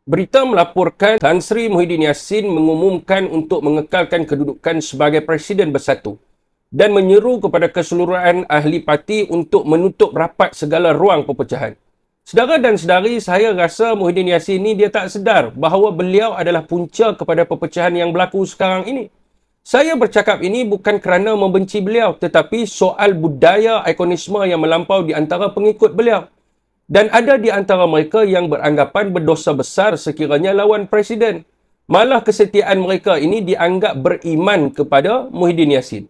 Berita melaporkan Tan Sri Muhyiddin Yassin mengumumkan untuk mengekalkan kedudukan sebagai Presiden Bersatu dan menyeru kepada keseluruhan ahli parti untuk menutup rapat segala ruang perpecahan. Saudara dan saudari, saya rasa Muhyiddin Yassin ni dia tak sedar bahawa beliau adalah punca kepada perpecahan yang berlaku sekarang ini. Saya bercakap ini bukan kerana membenci beliau, tetapi soal budaya ikonisme yang melampau di antara pengikut beliau. Dan ada di antara mereka yang beranggapan berdosa besar sekiranya lawan Presiden. Malah kesetiaan mereka ini dianggap beriman kepada Muhyiddin Yassin.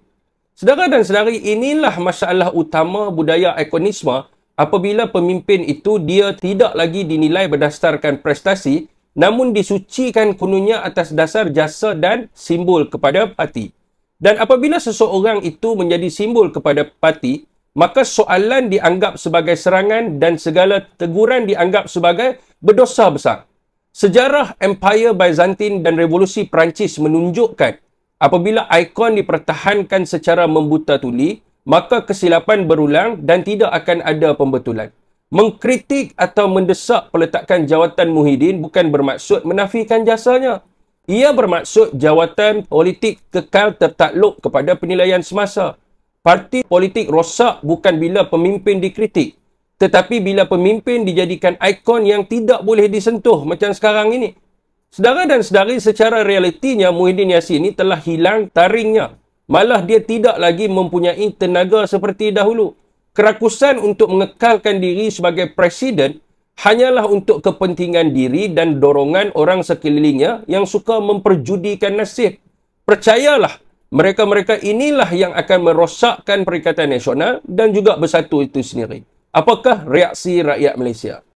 Saudara dan saudari, inilah masalah utama budaya ikonisme apabila pemimpin itu dia tidak lagi dinilai berdasarkan prestasi, namun disucikan kononnya atas dasar jasa dan simbol kepada parti. Dan apabila seseorang itu menjadi simbol kepada parti, maka soalan dianggap sebagai serangan dan segala teguran dianggap sebagai berdosa besar. Sejarah Empire Byzantine dan Revolusi Perancis menunjukkan apabila ikon dipertahankan secara membuta tuli, maka kesilapan berulang dan tidak akan ada pembetulan. Mengkritik atau mendesak peletakan jawatan Muhyiddin bukan bermaksud menafikan jasanya. Ia bermaksud jawatan politik kekal tertakluk kepada penilaian semasa. Parti politik rosak bukan bila pemimpin dikritik, tetapi bila pemimpin dijadikan ikon yang tidak boleh disentuh macam sekarang ini. Saudara dan saudari, secara realitinya Muhyiddin Yassin ini telah hilang taringnya. Malah dia tidak lagi mempunyai tenaga seperti dahulu. Kerakusan untuk mengekalkan diri sebagai presiden hanyalah untuk kepentingan diri dan dorongan orang sekelilingnya yang suka memperjudikan nasib. Percayalah, mereka-mereka inilah yang akan merosakkan Perikatan Nasional dan juga Bersatu itu sendiri. Apakah reaksi rakyat Malaysia?